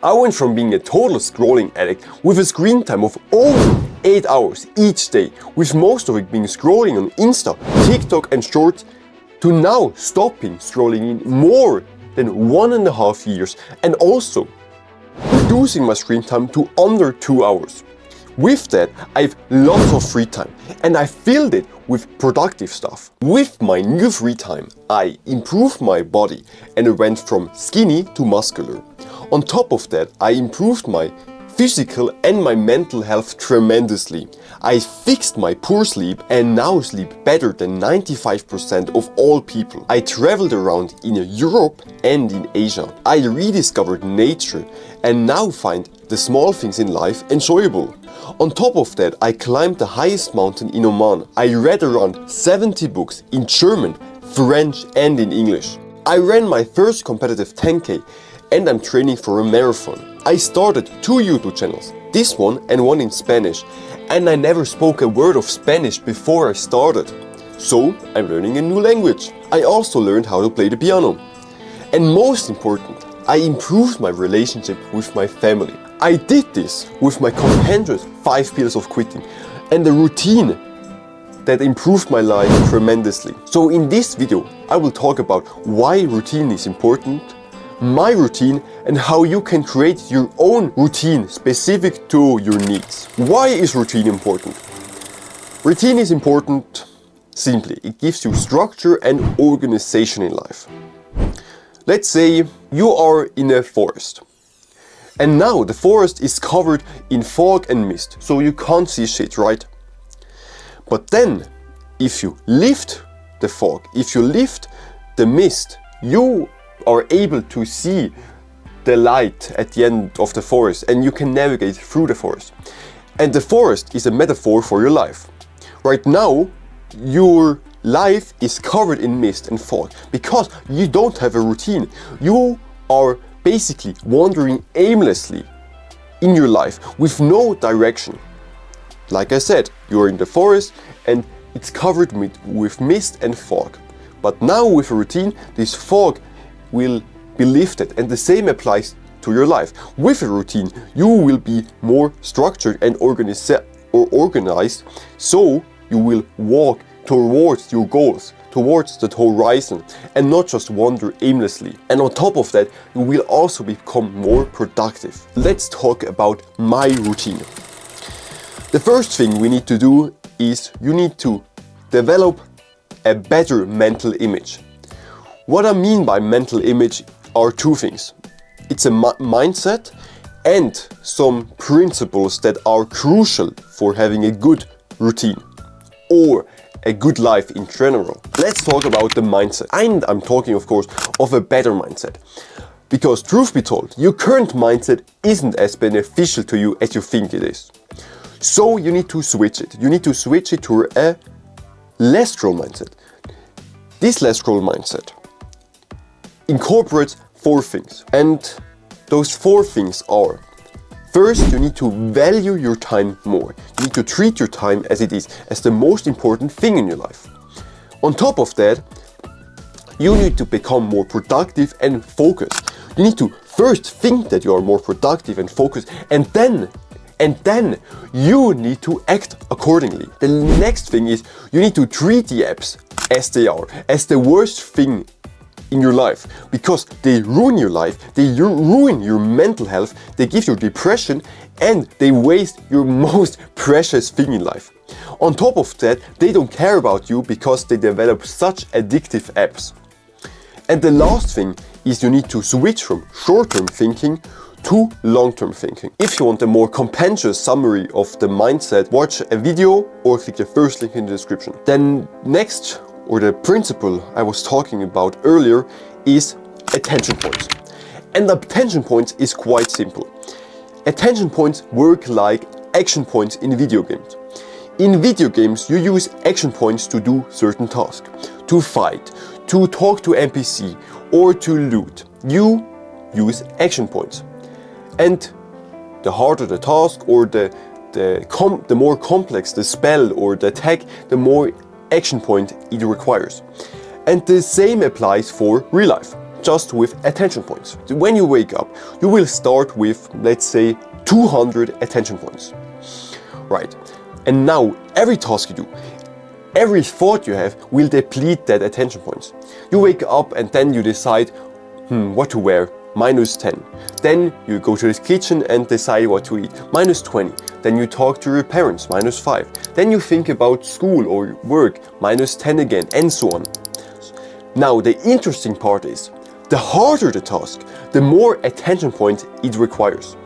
I went from being a total scrolling addict with a screen time of over 8 hours each day, with most of it being scrolling on Insta, TikTok and Shorts, to now stopping scrolling in more than 1.5 years and also reducing my screen time to under 2 hours. With that, I have lots of free time and I filled it with productive stuff. With my new free time, I improved my body and I went from skinny to muscular. On top of that, I improved my physical and my mental health tremendously. I fixed my poor sleep and now sleep better than 95% of all people. I traveled around in Europe and in Asia. I rediscovered nature and now find the small things in life enjoyable. On top of that, I climbed the highest mountain in Oman. I read around 70 books in German, French and in English. I ran my first competitive 10K and I'm training for a marathon. I started 2 YouTube channels, this one and one in Spanish, and I never spoke a word of Spanish before I started. So I'm learning a new language. I also learned how to play the piano. And most important, I improved my relationship with my family. I did this with my compendious 5 pillars of quitting and a routine that improved my life tremendously. So in this video, I will talk about why routine is important, my routine, and how you can create your own routine specific to your needs. Why is routine important? Routine is important simply. It gives you structure and organization in life. Let's say you are in a forest. And now the forest is covered in fog and mist, so you can't see shit, right? But then, if you lift the fog, if you lift the mist, you are able to see the light at the end of the forest and you can navigate through the forest. And the forest is a metaphor for your life. Right now, your life is covered in mist and fog because you don't have a routine. You are basically wandering aimlessly in your life with no direction. Like I said, you're in the forest and it's covered with mist and fog. But now with a routine, this fog will be lifted, and the same applies to your life. With a routine, you will be more structured and organized, so you will walk towards your goals, towards the horizon, and not just wander aimlessly. And on top of that, you will also become more productive. Let's talk about my routine. The first thing we need to do is you need to develop a better mental image. What I mean by mental image are two things. It's a mindset and some principles that are crucial for having a good routine or a good life in general. Let's talk about the mindset. And I'm talking, of course, of a better mindset. Because truth be told, your current mindset isn't as beneficial to you as you think it is. So you need to switch it. You need to switch it to a less scroll mindset. This less scroll mindset incorporates 4 things. And those 4 things are: first, you need to value your time more. You need to treat your time as it is, as the most important thing in your life. On top of that, you need to become more productive and focused. You need to first think that you are more productive and focused, and then you need to act accordingly. The next thing is you need to treat the apps as they are, as the worst thing in your life, because they ruin your life, they ruin your mental health, they give you depression, and they waste your most precious thing in life. On top of that, they don't care about you because they develop such addictive apps. And the last thing is you need to switch from short-term thinking to long-term thinking. If you want a more compendious summary of the mindset, watch a video or click the first link in the description. Then next, or the principle I was talking about earlier, is attention points. And attention points is quite simple. Attention points work like action points in video games. In video games, you use action points to do certain tasks, to fight, to talk to NPC, or to loot. You use action points. And the harder the task, or the more complex the spell or the attack, the more action point it requires. And the same applies for real life. just with attention points. So when you wake up, you will start with, let's say, 200 attention points. Right. And now every task you do, every thought you have will deplete that attention points. You wake up and then you decide, what to wear, -10. Then you go to the kitchen and decide what to eat, -20. Then you talk to your parents, -5. Then you think about school or work, -10 again, and so on. Now the interesting part is, the harder the task, the more attention points it requires.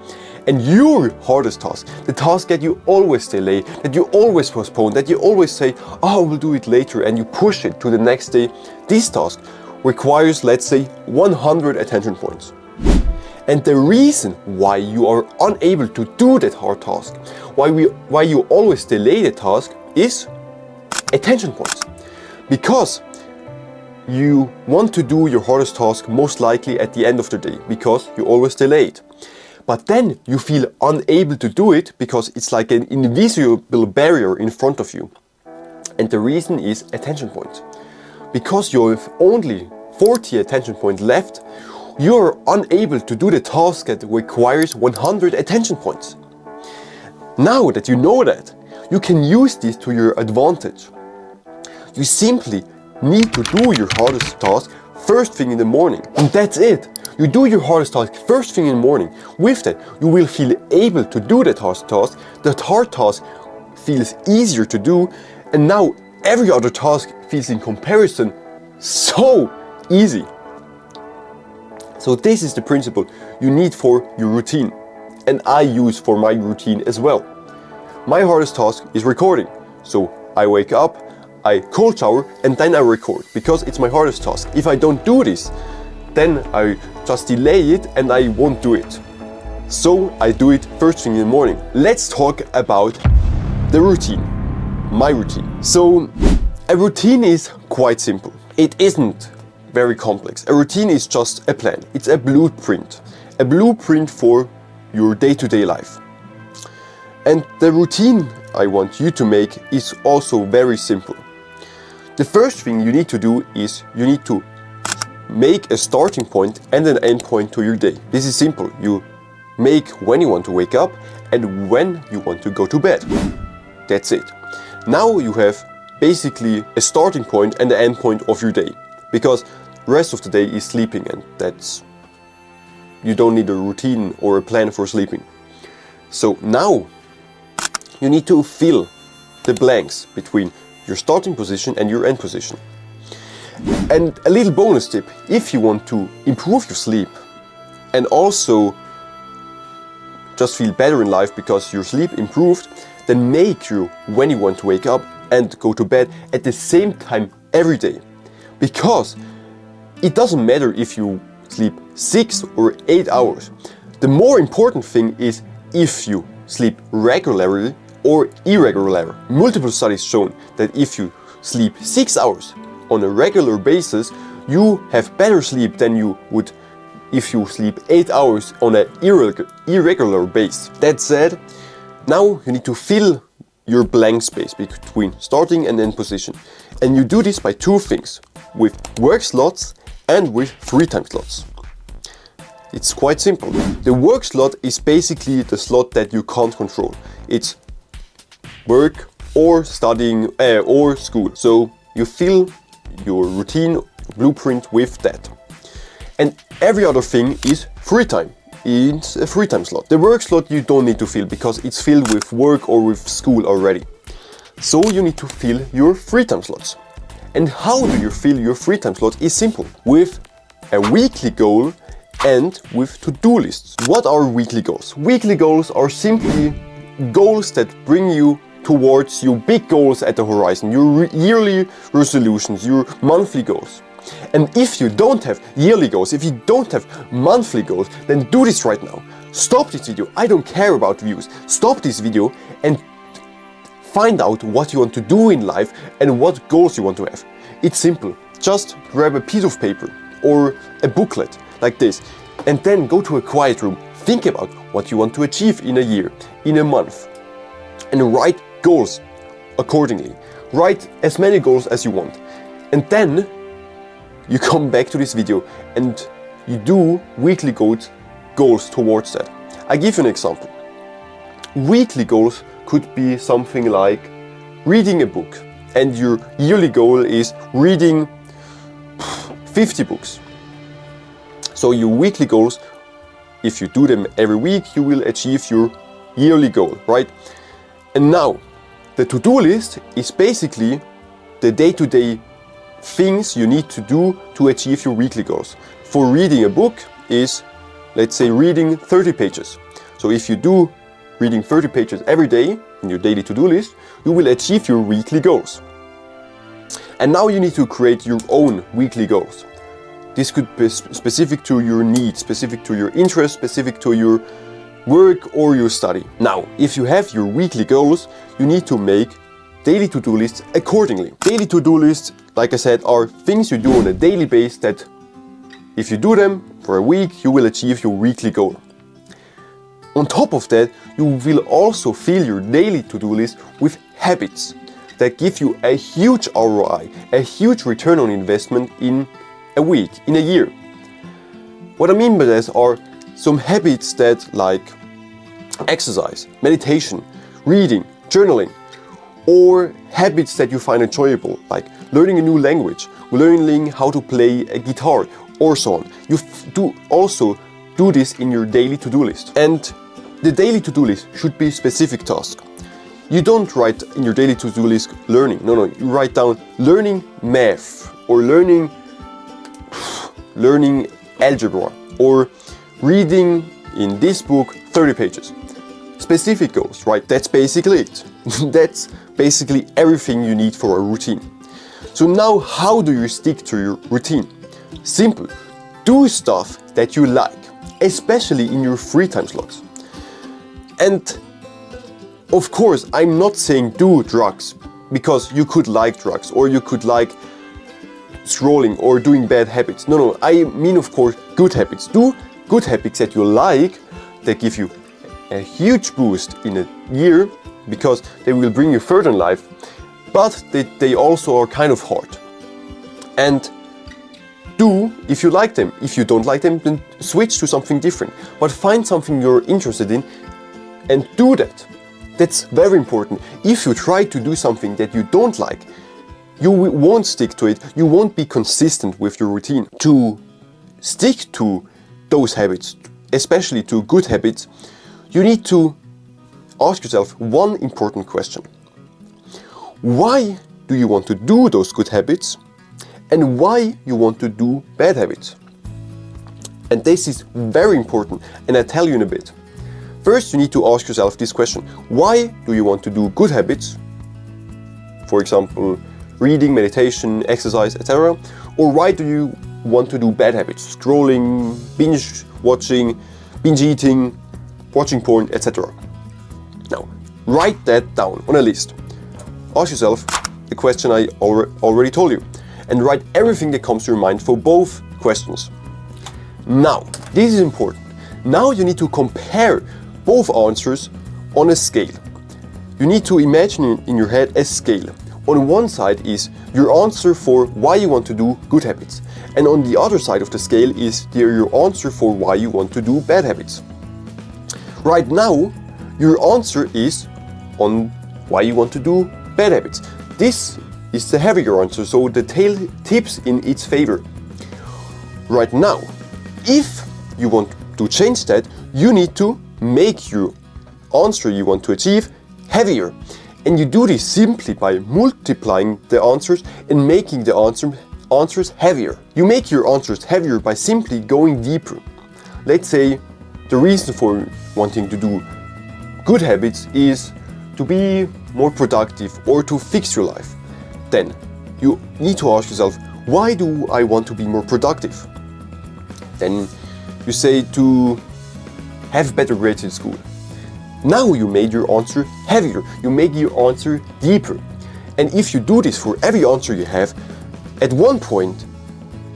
And your hardest task, the task that you always delay, that you always postpone, that you always say, oh, I will do it later, and you push it to the next day, this task requires, let's say, 100 attention points. And the reason why you are unable to do that hard task, why you always delay the task, is attention points. Because you want to do your hardest task most likely at the end of the day, because you always delay it. But then you feel unable to do it because it's like an invisible barrier in front of you. And the reason is attention points. Because you have only 40 attention points left, you are unable to do the task that requires 100 attention points. Now that you know that, you can use this to your advantage. You simply need to do your hardest task first thing in the morning, and that's it. You do your hardest task first thing in the morning. With that, you will feel able to do that hard task. That hard task feels easier to do, and now every other task feels in comparison so easy. So this is the principle you need for your routine, and I use for my routine as well. My hardest task is recording. So I wake up, I cold shower, and then I record, because it's my hardest task. If I don't do this, then I just delay it and I won't do it. So I do it first thing in the morning. Let's talk about the routine, my routine. So a routine is quite simple. It isn't very complex. A routine is just a plan. It's a blueprint for your day-to-day life. And the routine I want you to make is also very simple. The first thing you need to do is you need to make a starting point and an end point to your day. This is simple. You make when you want to wake up and when you want to go to bed. That's it. Now you have basically a starting point and the end point of your day, because the rest of the day is sleeping, and you don't need a routine or a plan for sleeping. So now you need to fill the blanks between your starting position and your end position. And a little bonus tip, if you want to improve your sleep and also just feel better in life because your sleep improved, then make sure when you want to wake up and go to bed at the same time every day. Because it doesn't matter if you sleep 6 or 8 hours. The more important thing is if you sleep regularly or irregularly. Multiple studies shown that if you sleep 6 hours on a regular basis, you have better sleep than you would if you sleep 8 hours on an irregular base. That said, now you need to fill your blank space between starting and end position. And you do this by two things, with work slots and with free time slots. It's quite simple. The work slot is basically the slot that you can't control. It's work or studying or school. So you fill your routine blueprint with that. And every other thing is free time. It's a free time slot. The work slot you don't need to fill because it's filled with work or with school already. So you need to fill your free time slots. And how do you fill your free time slot is simple. With a weekly goal and with to-do lists. What are weekly goals? Weekly goals are simply goals that bring you towards your big goals at the horizon, your yearly resolutions, your monthly goals. And if you don't have yearly goals, if you don't have monthly goals, then do this right now. Stop this video. I don't care about views. Stop this video and find out what you want to do in life and what goals you want to have. It's simple. Just grab a piece of paper or a booklet like this and then go to a quiet room. Think about what you want to achieve in a year, in a month, and write goals accordingly. Write as many goals as you want. And then you come back to this video and you do weekly goals towards that. I give you an example. Weekly goals could be something like reading a book, and your yearly goal is reading 50 books. So your weekly goals, if you do them every week, you will achieve your yearly goal, right? And now, the to-do list is basically the day-to-day things you need to do to achieve your weekly goals. For reading a book is, let's say, reading 30 pages. So if you do reading 30 pages every day in your daily to-do list, you will achieve your weekly goals. And now you need to create your own weekly goals. This could be specific to your needs, specific to your interests, specific to your work or your study. Now, if you have your weekly goals, you need to make daily to-do lists accordingly. Daily to-do lists, like I said, are things you do on a daily basis that if you do them for a week, you will achieve your weekly goal. On top of that, you will also fill your daily to-do list with habits that give you a huge ROI, a huge return on investment in a week, in a year. What I mean by this are some habits that like exercise, meditation, reading, journaling, or habits that you find enjoyable, like learning a new language, learning how to play a guitar, or so on. You do also do this in your daily to-do list. And the daily to-do list should be specific tasks. You don't write in your daily to-do list learning. No, you write down learning math, or learning algebra, or reading in this book 30 pages. Specific goals, right? That's basically it. That's basically everything you need for a routine. So now, how do you stick to your routine? Simple. Do stuff that you like, especially in your free time slots. And of course, I'm not saying do drugs, because you could like drugs, or you could like scrolling or doing bad habits. No, I mean, of course, good habits. Do good habits that you like, that give you a huge boost in a year, because they will bring you further in life, but they also are kind of hard. And do if you like them. If you don't like them, then switch to something different. But find something you're interested in and do that. That's very important. If you try to do something that you don't like, you won't stick to it. You won't be consistent with your routine. To stick to those habits, especially to good habits, you need to ask yourself one important question. Why do you want to do those good habits, and why you want to do bad habits? And this is very important, and I'll tell you in a bit. First, you need to ask yourself this question. Why do you want to do good habits? For example, reading, meditation, exercise, etc. Or why do you want to do bad habits? Scrolling, binge watching, binge eating, watching porn, etc. Now, write that down on a list. Ask yourself the question I already told you, and write everything that comes to your mind for both questions. Now, this is important. Now you need to compare both answers on a scale. You need to imagine in your head a scale. On one side is your answer for why you want to do good habits, and on the other side of the scale is your answer for why you want to do bad habits. Right now, your answer is on why you want to do bad habits. This is the heavier answer, so the tail tips in its favor. Right now, if you want to change that, you need to make your answer you want to achieve heavier. And you do this simply by multiplying the answers and making the answers heavier. You make your answers heavier by simply going deeper. Let's say the reason for wanting to do good habits is to be more productive or to fix your life. Then you need to ask yourself, why do I want to be more productive? Then you say to have better grades in school. Now you made your answer heavier, you make your answer deeper. And if you do this for every answer you have, at one point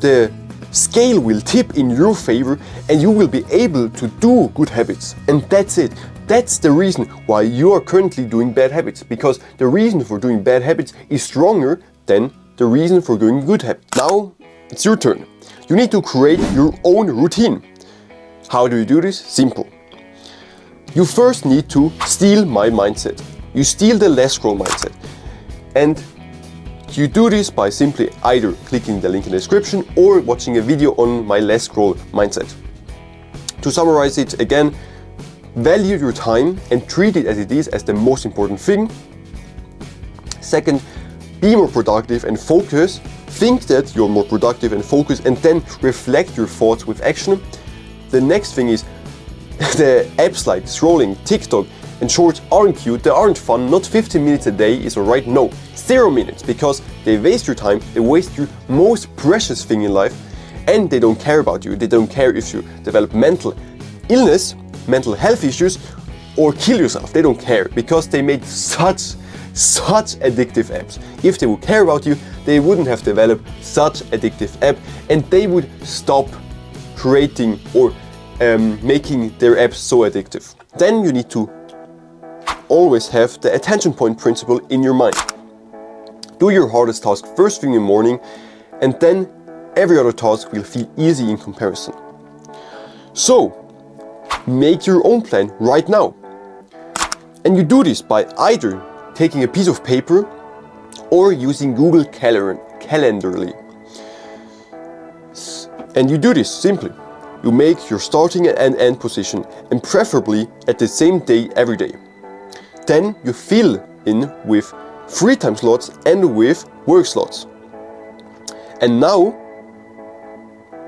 the scale will tip in your favor and you will be able to do good habits. And that's it. That's the reason why you are currently doing bad habits, because the reason for doing bad habits is stronger than the reason for doing good habits. Now it's your turn. You need to create your own routine. How do you do this? Simple. You first need to steal my mindset. You steal the less scroll mindset. And you do this by simply either clicking the link in the description or watching a video on my less scroll mindset. To summarize it again, value your time and treat it as it is, as the most important thing. Second, be more productive and focus. Think that you're more productive and focus, and then reflect your thoughts with action. The next thing is the apps like scrolling, TikTok and Shorts aren't cute, they aren't fun. Not 15 minutes a day is alright, no, 0 minutes, because they waste your time, they waste your most precious thing in life, and they don't care about you. They don't care if you develop mental illness, mental health issues, or kill yourself. They don't care, because they made such addictive apps. If they would care about you, they wouldn't have developed such addictive app, and they would stop creating or making their apps so addictive. Then you need to always have the attention point principle in your mind. Do your hardest task first thing in the morning, and then every other task will feel easy in comparison. So, make your own plan right now. And you do this by either taking a piece of paper or using Google Calendly. And you do this simply. You make your starting and end position, and preferably at the same day every day. Then you fill in with free time slots and with work slots. And now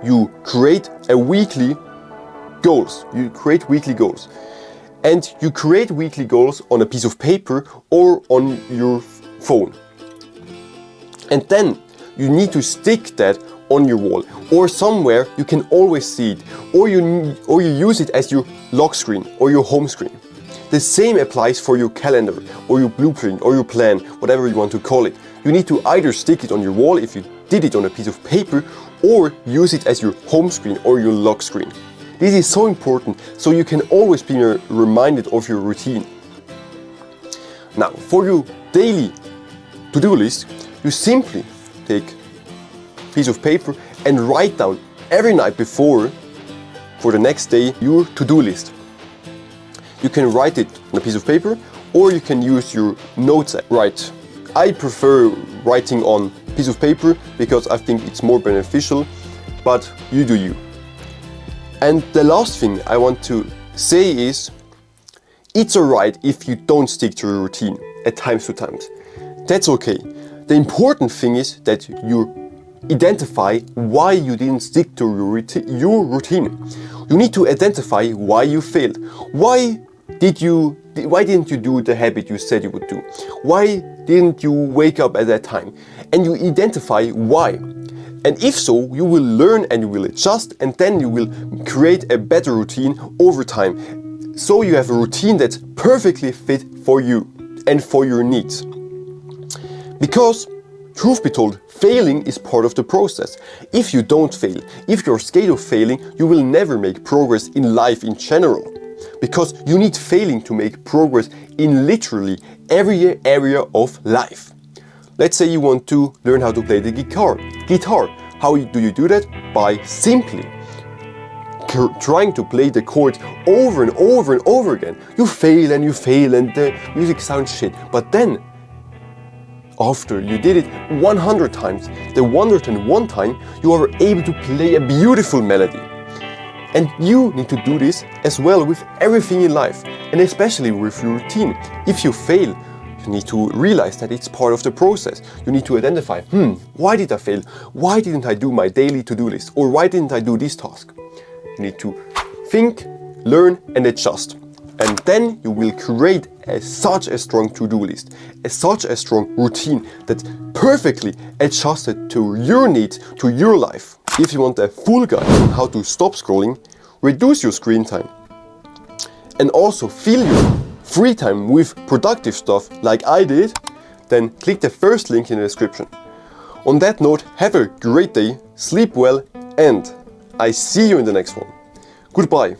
you create weekly goals. You create weekly goals. And you create weekly goals on a piece of paper or on your phone. And then you need to stick that on your wall or somewhere you can always see it, or you use it as your lock screen or your home screen. The same applies for your calendar or your blueprint or your plan, whatever you want to call it. You need to either stick it on your wall if you did it on a piece of paper, or use it as your home screen or your lock screen. This is so important, so you can always be reminded of your routine. Now, for your daily to-do list, you simply take a piece of paper and write down every night before, for the next day, your to-do list. You can write it on a piece of paper, or you can use your notes app. Right. I prefer writing on a piece of paper because I think it's more beneficial, but you do you. And the last thing I want to say is, it's alright if you don't stick to your routine at times. That's okay. The important thing is that you identify why you didn't stick to your routine. You need to identify why you failed. Why didn't you do the habit you said you would do? Why didn't you wake up at that time? And you identify why. And if so, you will learn and you will adjust, and then you will create a better routine over time. So you have a routine that's perfectly fit for you and for your needs. Because, truth be told, failing is part of the process. If you don't fail, if you're scared of failing, you will never make progress in life in general. Because you need failing to make progress in literally every area of life. Let's say you want to learn how to play the guitar. How do you do that? By simply trying to play the chords over and over and over again. You fail and the music sounds shit. But then, after you did it 100 times, the 101 time, you are able to play a beautiful melody. And you need to do this as well with everything in life, and especially with your routine. If you fail, you need to realize that it's part of the process. You need to identify, why did I fail? Why didn't I do my daily to-do list? Or why didn't I do this task? You need to think, learn and adjust. And then you will create such a strong to-do list, such a strong routine that's perfectly adjusted to your needs, to your life. If you want a full guide on how to stop scrolling, reduce your screen time, and also fill your free time with productive stuff like I did, then click the first link in the description. On that note, have a great day, sleep well, and I see you in the next one. Goodbye.